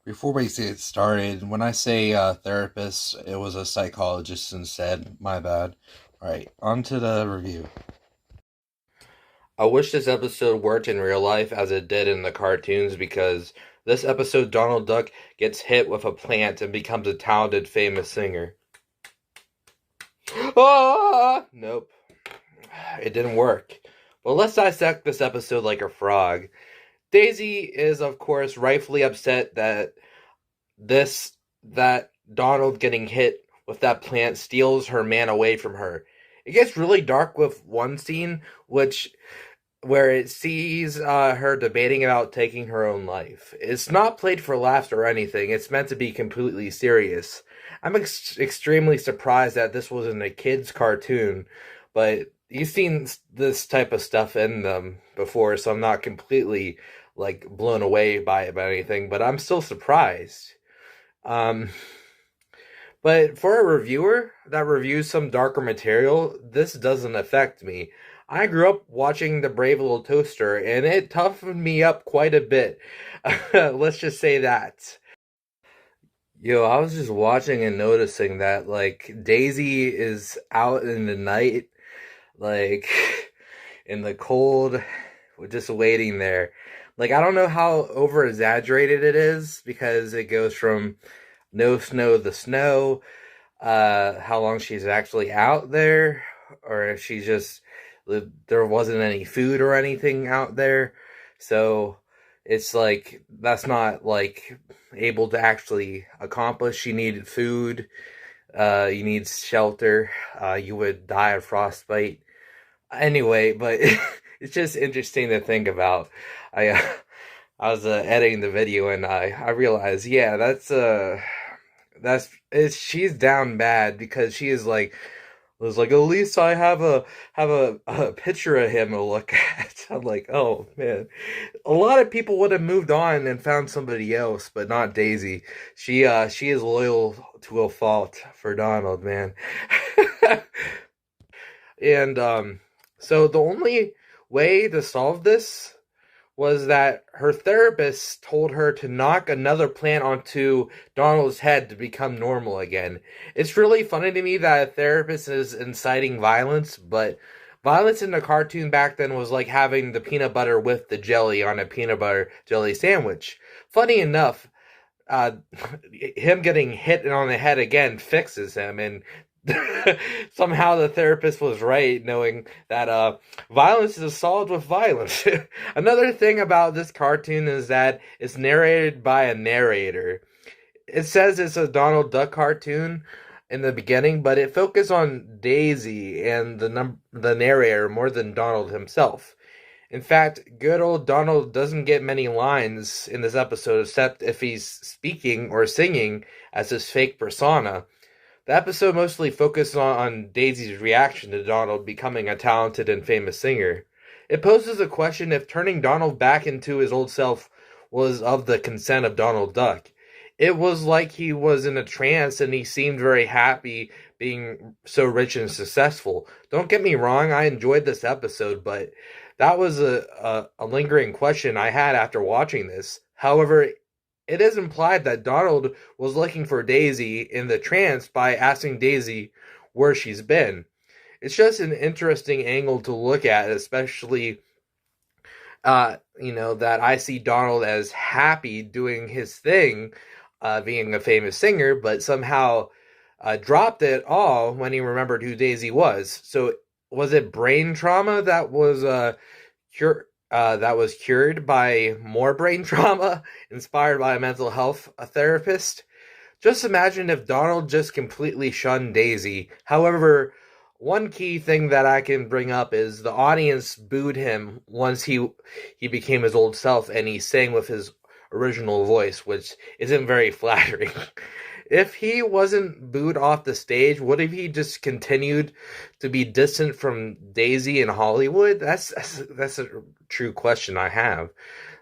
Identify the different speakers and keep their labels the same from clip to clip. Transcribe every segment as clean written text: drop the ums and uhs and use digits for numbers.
Speaker 1: Before we get started, when I say therapist, it was a psychologist instead. My bad. Alright, on to the review. I wish this episode worked in real life as it did in the cartoons because this episode, Donald Duck gets hit with a plant and becomes a talented, famous singer. Ah! Nope, it didn't work. Well, let's dissect this episode like a frog. Daisy is, of course, rightfully upset this that Donald getting hit with that plant steals her man away from her. It gets really dark with one scene, which where it sees her debating about taking her own life. It's not played for laughs or anything. It's meant to be completely serious. I'm extremely surprised that this wasn't a kid's cartoon, but you've seen this type of stuff in them before, so I'm not completely like blown away by it by anything. But I'm still surprised. Um, but for a reviewer that reviews some darker material, this doesn't affect me. I grew up watching The Brave Little Toaster, and it toughened me up quite a bit. Let's just say that. Yo, I was just watching and noticing that, like, Daisy is out in the night, like, in the cold, just waiting there. Like, I don't know how over exaggerated it is because it goes from no snow the snow, how long she's actually out there, or if she just there wasn't any food or anything out there. So it's like that's not like able to actually accomplish. She needed food, you need shelter, you would die of frostbite. Anyway, but it's just interesting to think about. I I was editing the video and I realized, yeah, that's it's she's down bad because she is like was like, at least I have a picture of him to look at. I'm like, oh man, a lot of people would have moved on and found somebody else, but not Daisy. She is loyal to a fault for Donald, man. And so the only way to solve this was that her therapist told her to knock another plant onto Donald's head to become normal again. It's really funny to me that a therapist is inciting violence, but violence in the cartoon back then was like having the peanut butter with the jelly on a peanut butter jelly sandwich. Funny enough, uh, him getting hit on the head again fixes him, and somehow the therapist was right, knowing that violence is solved with violence. Another thing about this cartoon is that it's narrated by a narrator. It says it's a Donald Duck cartoon in the beginning, but it focuses on Daisy and the narrator more than Donald himself. In fact, good old Donald doesn't get many lines in this episode except if he's speaking or singing as his fake persona. The episode mostly focused on Daisy's reaction to Donald becoming a talented and famous singer. It poses a question if turning Donald back into his old self was of the consent of Donald Duck. It was like he was in a trance and he seemed very happy being so rich and successful. Don't get me wrong, I enjoyed this episode, but that was a lingering question I had after watching this. However, it is implied that Donald was looking for Daisy in the trance by asking Daisy where she's been. It's just an interesting angle to look at, especially that I see Donald as happy doing his thing, being a famous singer, but somehow dropped it all when he remembered who Daisy was. So was it brain trauma that was cured by more brain trauma, inspired by a mental health therapist? Just imagine if Donald just completely shunned Daisy. However, one key thing that I can bring up is the audience booed him once he became his old self and he sang with his original voice, which isn't very flattering. If he wasn't booed off the stage, would have he just continued to be distant from Daisy in Hollywood? That's a true question I have.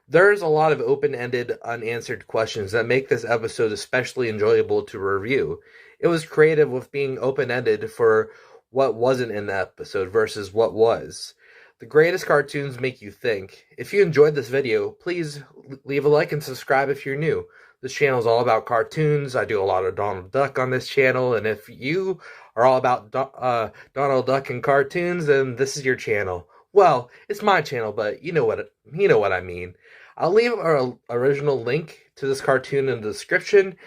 Speaker 1: There's a lot of open-ended, unanswered questions that make this episode especially enjoyable to review. It was creative with being open-ended for what wasn't in the episode versus what was. The greatest cartoons make you think. If you enjoyed this video, please leave a like and subscribe if you're new. This channel is all about cartoons. I do a lot of Donald Duck on this channel, and if you are all about Donald Duck and cartoons, then this is your channel. Well, it's my channel, but you know what I mean. I'll leave our original link to this cartoon in the description,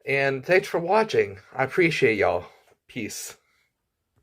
Speaker 1: and thanks for watching. I appreciate y'all. Peace.